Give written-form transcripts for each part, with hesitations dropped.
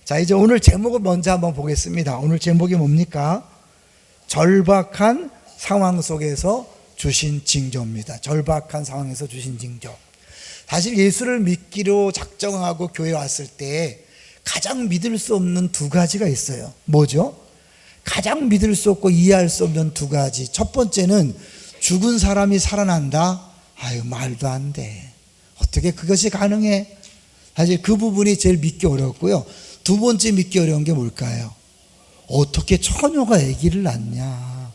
자, 이제 오늘 제목을 먼저 한번 보겠습니다. 오늘 제목이 뭡니까? 절박한 상황 속에서 주신 징조입니다. 절박한 상황에서 주신 징조. 사실 예수를 믿기로 작정하고 교회에 왔을 때 가장 믿을 수 없는 두 가지가 있어요. 뭐죠? 가장 믿을 수 없고 이해할 수 없는 두 가지. 첫 번째는 죽은 사람이 살아난다? 아유, 말도 안 돼. 어떻게 그것이 가능해? 사실 그 부분이 제일 믿기 어렵고요. 두 번째 믿기 어려운 게 뭘까요? 어떻게 처녀가 아기를 낳냐?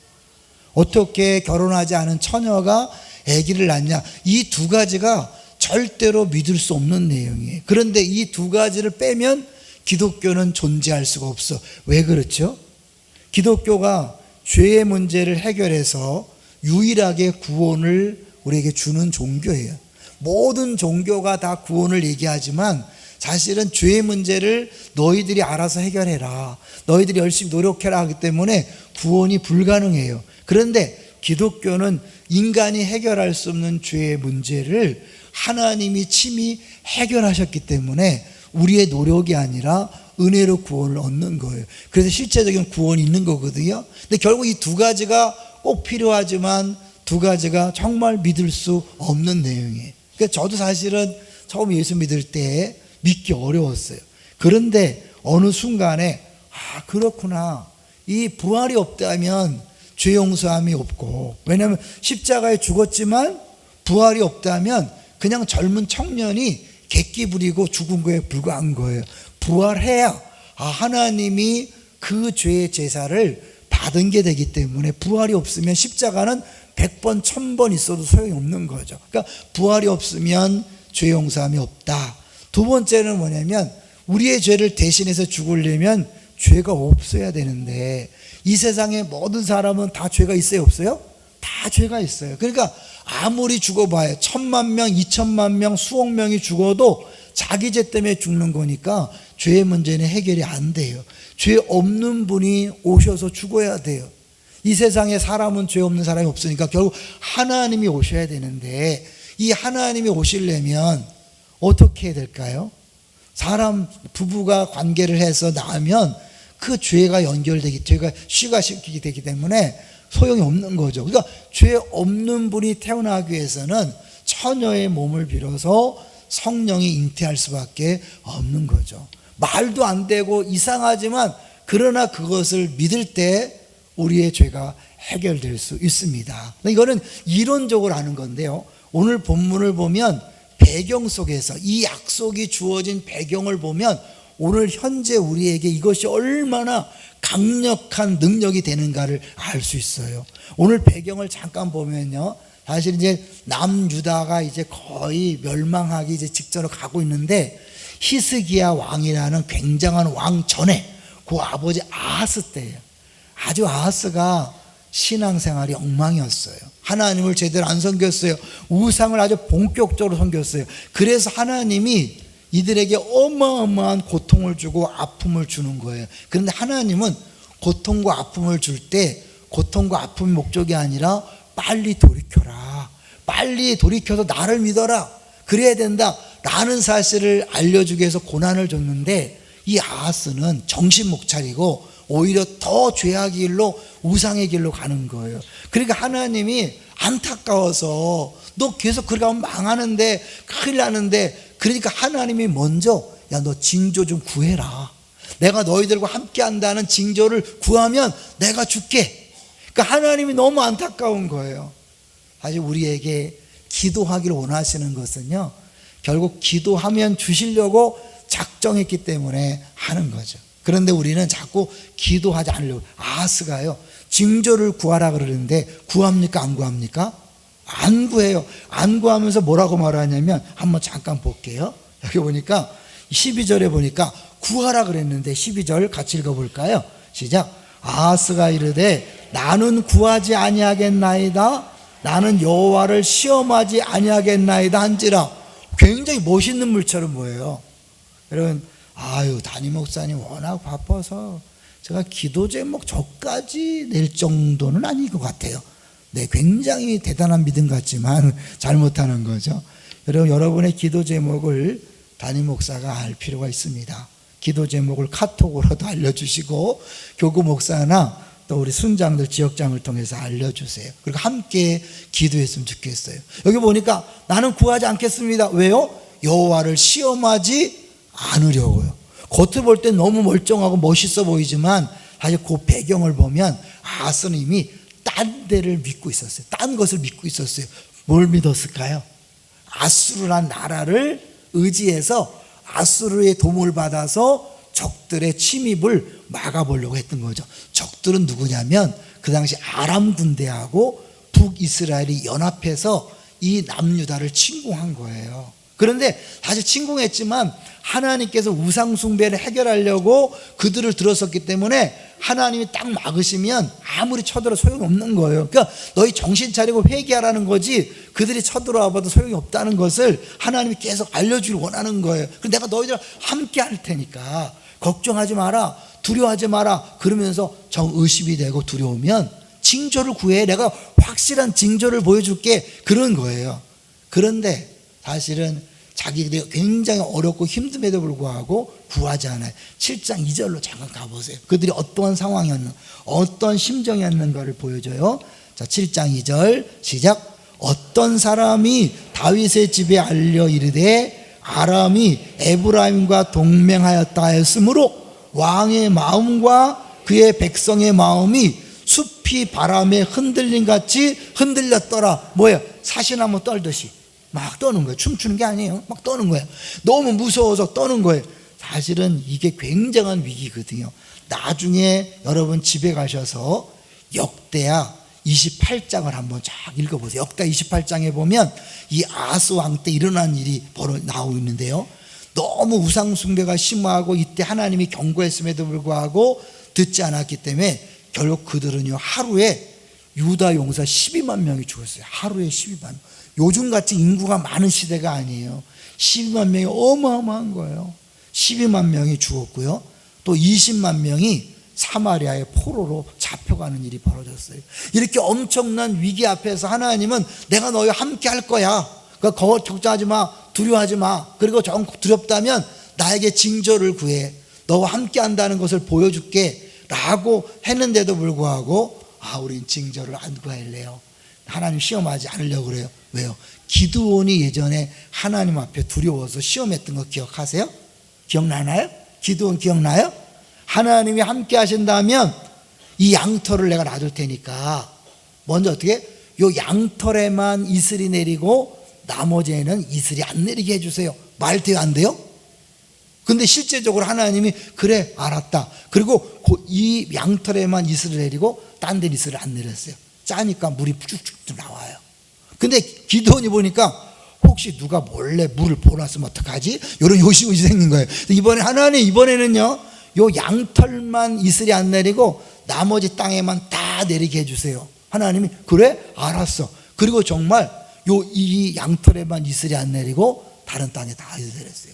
어떻게 결혼하지 않은 처녀가 아기를 낳냐? 이 두 가지가 절대로 믿을 수 없는 내용이에요. 그런데 이 두 가지를 빼면 기독교는 존재할 수가 없어. 왜 그렇죠? 기독교가 죄의 문제를 해결해서 유일하게 구원을 우리에게 주는 종교예요. 모든 종교가 다 구원을 얘기하지만 사실은 죄의 문제를 너희들이 알아서 해결해라, 너희들이 열심히 노력해라 하기 때문에 구원이 불가능해요. 그런데 기독교는 인간이 해결할 수 없는 죄의 문제를 하나님이 친히 해결하셨기 때문에 우리의 노력이 아니라 은혜로 구원을 얻는 거예요. 그래서 실제적인 구원이 있는 거거든요. 근데 결국 이 두 가지가 꼭 필요하지만 두 가지가 정말 믿을 수 없는 내용이에요. 그러니까 저도 사실은 처음 예수 믿을 때 믿기 어려웠어요. 그런데 어느 순간에 그렇구나, 이 부활이 없다면 죄 용서함이 없고, 왜냐하면 십자가에 죽었지만 부활이 없다면 그냥 젊은 청년이 객기 부리고 죽은 거에 불과한 거예요. 부활해야 하나님이 그 죄의 제사를 받은 게 되기 때문에, 부활이 없으면 십자가는 100번 1000번 있어도 소용이 없는 거죠. 그러니까 부활이 없으면 죄 용서함이 없다. 두 번째는 뭐냐면 우리의 죄를 대신해서 죽으려면 죄가 없어야 되는데 이 세상의 모든 사람은 다 죄가 있어요, 없어요? 다 죄가 있어요. 그러니까 아무리 죽어봐야 1000만 명, 2000만 명, 수억 명이 죽어도 자기 죄 때문에 죽는 거니까 죄의 문제는 해결이 안 돼요. 죄 없는 분이 오셔서 죽어야 돼요. 이 세상에 사람은 죄 없는 사람이 없으니까 결국 하나님이 오셔야 되는데, 이 하나님이 오시려면 어떻게 해야 될까요? 사람 부부가 관계를 해서 낳으면 그 죄가 연결되기, 죄가 쉬가시키게 되기 때문에 소용이 없는 거죠. 그러니까 죄 없는 분이 태어나기 위해서는 처녀의 몸을 빌어서 성령이 잉태할 수밖에 없는 거죠. 말도 안 되고 이상하지만 그러나 그것을 믿을 때 우리의 죄가 해결될 수 있습니다. 이거는 이론적으로 아는 건데요, 오늘 본문을 보면 배경 속에서 이 약속이 주어진 배경을 보면 오늘 현재 우리에게 이것이 얼마나 강력한 능력이 되는가를 알 수 있어요. 오늘 배경을 잠깐 보면요, 사실 이제 남유다가 이제 거의 멸망하기 이제 직전으로 가고 있는데, 히스기야 왕이라는 굉장한 왕 전에 그 아버지 아하스 때예요. 아주 아하스가 신앙생활이 엉망이었어요. 하나님을 제대로 안 섬겼어요. 우상을 아주 본격적으로 섬겼어요. 그래서 하나님이 이들에게 어마어마한 고통을 주고 아픔을 주는 거예요. 그런데 하나님은 고통과 아픔을 줄 때 고통과 아픔이 목적이 아니라 빨리 돌이켜라, 빨리 돌이켜서 나를 믿어라, 그래야 된다 라는 사실을 알려주기 위해서 고난을 줬는데, 이 아하스는 정신 못 차리고 오히려 더 죄악의 길로, 우상의 길로 가는 거예요. 그러니까 하나님이 안타까워서 너 계속 그렇게 하면 망하는데, 큰일 나는데, 그러니까 하나님이 먼저 너 징조 좀 구해라, 내가 너희들과 함께 한다는 징조를 구하면 내가 줄게. 그러니까 하나님이 너무 안타까운 거예요. 사실 우리에게 기도하기를 원하시는 것은요, 결국 기도하면 주시려고 작정했기 때문에 하는 거죠. 그런데 우리는 자꾸 기도하지 않으려고. 아하스가요, 징조를 구하라 그러는데 구합니까, 안 구합니까? 안 구해요. 안 구하면서 뭐라고 말하냐면, 한번 잠깐 볼게요. 여기 보니까 12절에 보니까 구하라 그랬는데 12절 같이 읽어볼까요? 시작. 아하스가 이르되 나는 구하지 아니하겠나이다, 나는 여호와를 시험하지 아니하겠나이다 한지라. 굉장히 멋있는 물처럼 보여요. 여러분, 담임 목사님 워낙 바빠서 제가 기도 제목 저까지 낼 정도는 아닌 것 같아요. 네, 굉장히 대단한 믿음 같지만 잘못하는 거죠. 여러분, 여러분의 기도 제목을 담임 목사가 알 필요가 있습니다. 기도 제목을 카톡으로도 알려주시고 교구 목사나 또 우리 순장들 지역장을 통해서 알려주세요. 그리고 함께 기도했으면 좋겠어요. 여기 보니까 나는 구하지 않겠습니다. 왜요? 여호와를 시험하지 않으려고요. 겉을 볼 때 너무 멀쩡하고 멋있어 보이지만 사실 그 배경을 보면 아스는 이미 딴 데를 믿고 있었어요. 딴 것을 믿고 있었어요. 뭘 믿었을까요? 아수르란 나라를 의지해서 아수르의 도움을 받아서 적들의 침입을 막아보려고 했던 거죠. 적들은 누구냐면 그 당시 아람 군대하고 북이스라엘이 연합해서 이 남유다를 침공한 거예요. 그런데 사실 침공했지만 하나님께서 우상 숭배를 해결하려고 그들을 들었었기 때문에 하나님이 딱 막으시면 아무리 쳐들어 소용이 없는 거예요. 그러니까 너희 정신 차리고 회개하라는 거지 그들이 쳐들어와 봐도 소용이 없다는 것을 하나님이 계속 알려주길 원하는 거예요. 그래서 내가 너희들 함께 할 테니까 걱정하지 마라, 두려워하지 마라 그러면서 정의심이 되고 두려우면 징조를 구해. 내가 확실한 징조를 보여줄게. 그런 거예요. 그런데 사실은 자기들이 굉장히 어렵고 힘듦에도 불구하고 구하지 않아요. 7장 2절로 잠깐 가보세요. 그들이 어떠한 상황이었는가, 어떤 심정이었는가를 보여줘요. 자, 7장 2절 시작. 어떤 사람이 다윗의 집에 알려 이르되 아람이 에브라임과 동맹하였다 하였으므로 왕의 마음과 그의 백성의 마음이 숲이 바람에 흔들림 같이 흔들렸더라. 뭐예요? 사시나무 떨듯이 막 떠는 거예요. 춤추는 게 아니에요. 막 떠는 거예요. 너무 무서워서 떠는 거예요. 사실은 이게 굉장한 위기거든요. 나중에 여러분 집에 가셔서 역대하 28장을 한번 쫙 읽어보세요. 역대 28장에 보면 이 아스 왕 때 일어난 일이 나오고 있는데요. 너무 우상 숭배가 심하고 이때 하나님이 경고했음에도 불구하고 듣지 않았기 때문에 결국 그들은요 하루에 유다 용사 12만 명이 죽었어요. 하루에 12만 명. 요즘같이 인구가 많은 시대가 아니에요. 12만 명이 어마어마한 거예요. 12만 명이 죽었고요. 또 20만 명이 사마리아의 포로로 잡혀가는 일이 벌어졌어요. 이렇게 엄청난 위기 앞에서 하나님은 내가 너희와 함께 할 거야. 그러니까 걱정하지 마, 두려워하지 마. 그리고 정 두렵다면 나에게 징조를 구해. 너와 함께 한다는 것을 보여줄게 라고 했는데도 불구하고 우린 징조를 안 구할래요. 하나님 시험하지 않으려고 그래요. 왜요? 기드온이 예전에 하나님 앞에 두려워서 시험했던 거 기억하세요? 기억나나요? 기드온 기억나요? 하나님이 함께 하신다면 이 양털을 내가 놔둘 테니까 먼저 어떻게? 요 양털에만 이슬이 내리고 나머지에는 이슬이 안 내리게 해주세요. 말 돼요? 안 돼요? 근데 실제적으로 하나님이 그래 알았다. 그리고 이 양털에만 이슬을 내리고 딴 데는 이슬을 안 내렸어요. 짜니까 물이 쭉쭉 나와요. 근데 기드온이 보니까 혹시 누가 몰래 물을 보놨으면 어떡하지? 이런 요심이 생긴 거예요. 이번에 하나님 이번에는요 요 양털만 이슬이 안 내리고 나머지 땅에만 다 내리게 해주세요. 하나님이 그래 알았어. 그리고 정말 이 양털에만 이슬이 안 내리고 다른 땅에 다 내렸어요.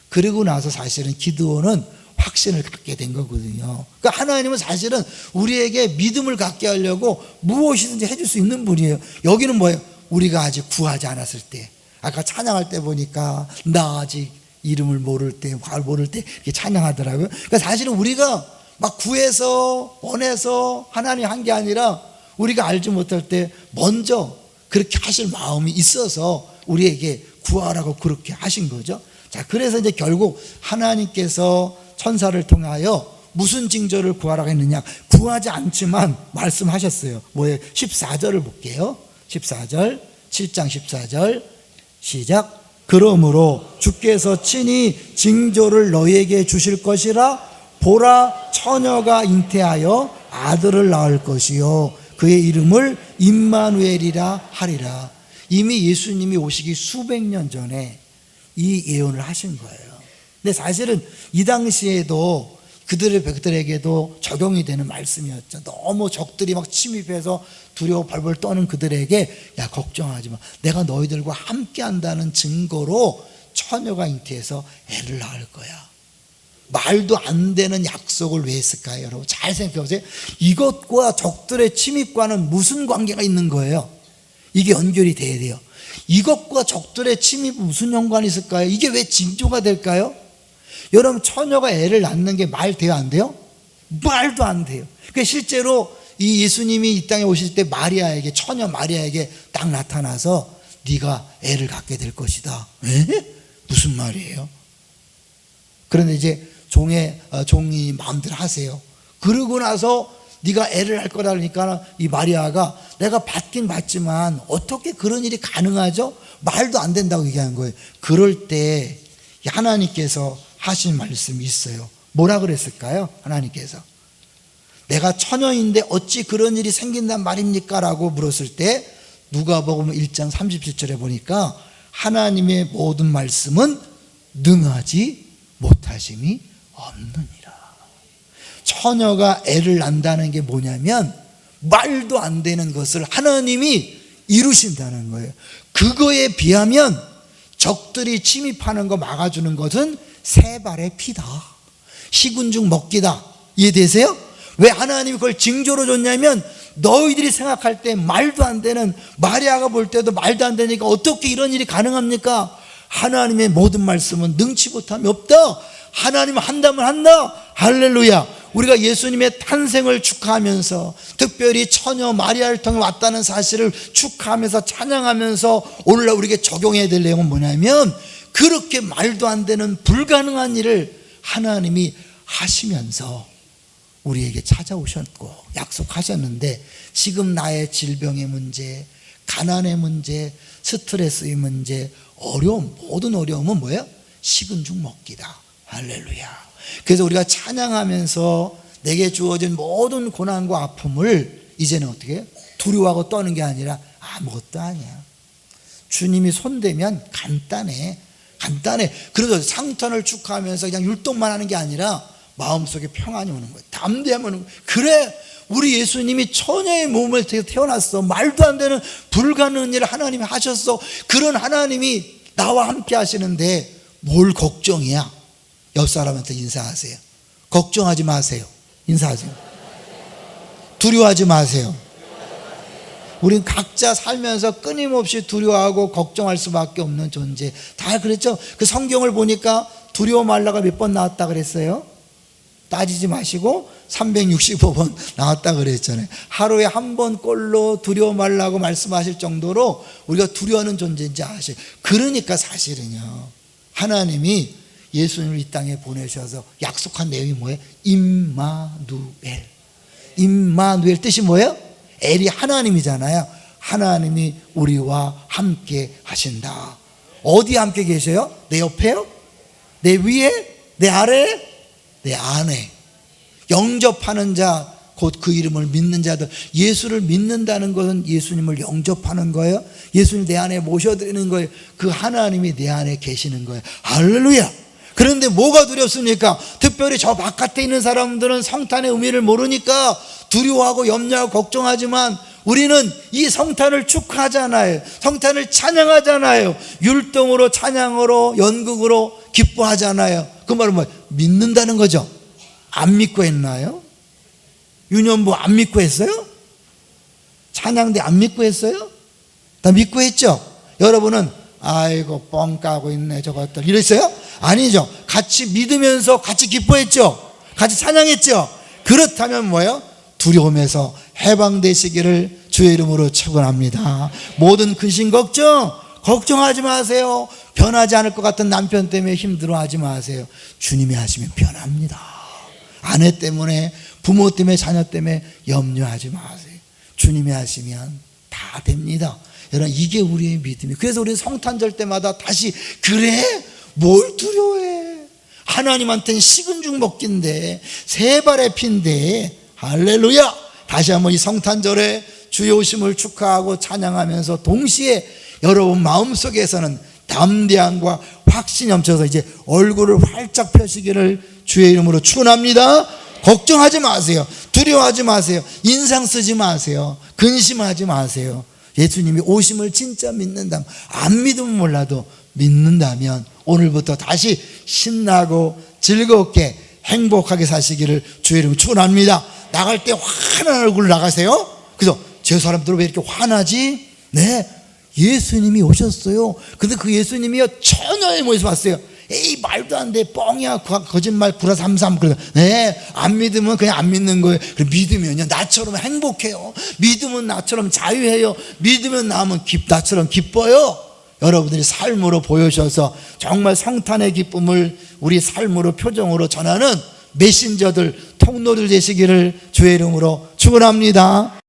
그리고 나서 사실은 기드온은 확신을 갖게 된 거거든요. 그러니까 하나님은 사실은 우리에게 믿음을 갖게 하려고 무엇이든지 해줄 수 있는 분이에요. 여기는 뭐예요? 우리가 아직 구하지 않았을 때, 아까 찬양할 때 보니까 나 아직 이름을 모를 때, 말 모를 때 이렇게 찬양하더라고요. 그러니까 사실은 우리가 막 구해서 원해서 하나님 한 게 아니라 우리가 알지 못할 때 먼저 그렇게 하실 마음이 있어서 우리에게 구하라고 그렇게 하신 거죠. 자, 그래서 이제 결국 하나님께서 천사를 통하여 무슨 징조를 구하라고 했느냐? 구하지 않지만 말씀하셨어요. 뭐예요? 14절을 볼게요. 14절, 7장 14절 시작. 그러므로 주께서 친히 징조를 너희에게 주실 것이라. 보라, 처녀가 잉태하여 아들을 낳을 것이요 그의 이름을 임마누엘이라 하리라. 이미 예수님이 오시기 수백 년 전에 이 예언을 하신 거예요. 근데 사실은 이 당시에도 그들에게도 적용이 되는 말씀이었죠. 너무 적들이 막 침입해서 두려워 벌벌 떠는 그들에게 야 걱정하지 마. 내가 너희들과 함께 한다는 증거로 처녀가 잉태해서 애를 낳을 거야. 말도 안 되는 약속을 왜 했을까요? 여러분 잘 생각해 보세요. 이것과 적들의 침입과는 무슨 관계가 있는 거예요? 이게 연결이 돼야 돼요. 이것과 적들의 침입 무슨 연관이 있을까요? 이게 왜 징조가 될까요? 여러분, 처녀가 애를 낳는 게 말 돼요, 안 돼요? 말도 안 돼요. 그러니까 실제로 이 예수님이 이 땅에 오실 때 마리아에게, 처녀 마리아에게 딱 나타나서 네가 애를 갖게 될 것이다. 에? 무슨 말이에요? 그런데 이제 종이 마음대로 하세요. 그러고 나서 네가 애를 할 거다 그러니까 이 마리아가 내가 받긴 받지만 어떻게 그런 일이 가능하죠? 말도 안 된다고 얘기하는 거예요. 그럴 때 하나님께서 하신 말씀이 있어요. 뭐라 그랬을까요? 하나님께서 내가 처녀인데 어찌 그런 일이 생긴단 말입니까? 라고 물었을 때 누가복음 1장 37절에 보니까 하나님의 모든 말씀은 능하지 못하심이 없느니라. 처녀가 애를 낳는다는 게 뭐냐면 말도 안 되는 것을 하나님이 이루신다는 거예요. 그거에 비하면 적들이 침입하는 거 막아주는 것은 세 발의 피다. 식은 죽 먹기다. 이해되세요? 왜 하나님이 그걸 징조로 줬냐면 너희들이 생각할 때 말도 안 되는, 마리아가 볼 때도 말도 안 되니까 어떻게 이런 일이 가능합니까? 하나님의 모든 말씀은 능치 못함이 없다. 하나님은 한다면 한다. 할렐루야. 우리가 예수님의 탄생을 축하하면서 특별히 처녀 마리아를 통해 왔다는 사실을 축하하면서 찬양하면서 오늘날 우리에게 적용해야 될 내용은 뭐냐면 그렇게 말도 안 되는 불가능한 일을 하나님이 하시면서 우리에게 찾아오셨고 약속하셨는데 지금 나의 질병의 문제, 가난의 문제, 스트레스의 문제, 어려움, 모든 어려움은 뭐예요? 식은 죽 먹기다. 할렐루야. 그래서 우리가 찬양하면서 내게 주어진 모든 고난과 아픔을 이제는 어떻게 해요? 두려워하고 떠는 게 아니라 아무것도 아니야. 주님이 손대면 간단해. 그래서 상탄을 축하하면서 그냥 율동만 하는 게 아니라 마음속에 평안이 오는 거예요. 담대함이 오는 거예요. 그래, 우리 예수님이 처녀의 몸을 태어났어. 말도 안 되는 불가능한 일을 하나님이 하셨어. 그런 하나님이 나와 함께 하시는데 뭘 걱정이야? 옆 사람한테 인사하세요. 걱정하지 마세요. 인사하세요. 두려워하지 마세요. 우린 각자 살면서 끊임없이 두려워하고 걱정할 수밖에 없는 존재. 다 그랬죠. 그 성경을 보니까 두려워 말라가 몇 번 나왔다 그랬어요? 따지지 마시고 365번 나왔다 그랬잖아요. 하루에 한 번 꼴로 두려워 말라고 말씀하실 정도로 우리가 두려워하는 존재인지 아시죠? 그러니까 사실은요, 하나님이 예수님을 이 땅에 보내셔서 약속한 내용이 뭐예요? 임마누엘. 임마누엘 뜻이 뭐예요? 엘이 하나님이잖아요. 하나님이 우리와 함께 하신다. 어디 함께 계셔요? 내 옆에요? 내 위에? 내 아래에? 내 안에. 영접하는 자, 곧 그 이름을 믿는 자들. 예수를 믿는다는 것은 예수님을 영접하는 거예요. 예수님 내 안에 모셔드리는 거예요. 그 하나님이 내 안에 계시는 거예요. 할렐루야. 그런데 뭐가 두렵습니까? 특별히 저 바깥에 있는 사람들은 성탄의 의미를 모르니까 두려워하고 염려하고 걱정하지만 우리는 이 성탄을 축하하잖아요. 성탄을 찬양하잖아요. 율동으로, 찬양으로, 연극으로 기뻐하잖아요. 그 말은 뭐예요? 믿는다는 거죠. 안 믿고 했나요? 유년부 안 믿고 했어요? 찬양대 안 믿고 했어요? 다 믿고 했죠? 여러분은 아이고 뻥 까고 있네 저것들 이랬어요? 아니죠. 같이 믿으면서 같이 기뻐했죠. 같이 찬양했죠. 그렇다면 뭐예요? 두려움에서 해방되시기를 주의 이름으로 축원합니다. 모든 근심 걱정하지 마세요. 변하지 않을 것 같은 남편 때문에 힘들어하지 마세요. 주님이 하시면 변합니다. 아내 때문에, 부모 때문에, 자녀 때문에 염려하지 마세요. 주님이 하시면 다 됩니다. 여러분, 이게 우리의 믿음이에요. 그래서 우리는 성탄절 때마다 다시 그래? 뭘 두려워해? 하나님한테는 식은 죽 먹기인데 세 발의 피인데 할렐루야. 다시 한번 이 성탄절에 주의 오심을 축하하고 찬양하면서 동시에 여러분 마음속에서는 담대함과 확신이 넘쳐서 이제 얼굴을 활짝 펴시기를 주의 이름으로 축원합니다. 걱정하지 마세요. 두려워하지 마세요. 인상 쓰지 마세요. 근심하지 마세요. 예수님이 오심을 진짜 믿는다면, 안 믿으면 몰라도 믿는다면 오늘부터 다시 신나고 즐겁게 행복하게 사시기를 주의 이름으로 축원합니다. 나갈 때 환한 얼굴로 나가세요. 그래서 저 사람들은 왜 이렇게 화나지? 네, 예수님이 오셨어요. 근데 그 예수님이요 처녀의 모습 왔어요. 에이 말도 안 돼, 뻥이야, 거짓말, 구라삼삼. 그래, 네, 안 믿으면 그냥 안 믿는 거예요. 그래, 믿으면요 나처럼 행복해요. 믿으면 나처럼 자유해요. 믿으면 나처럼 기뻐요. 여러분들이 삶으로 보여주셔서 정말 성탄의 기쁨을 우리 삶으로, 표정으로 전하는 메신저들, 통로들 되시기를 주의 이름으로 축원합니다.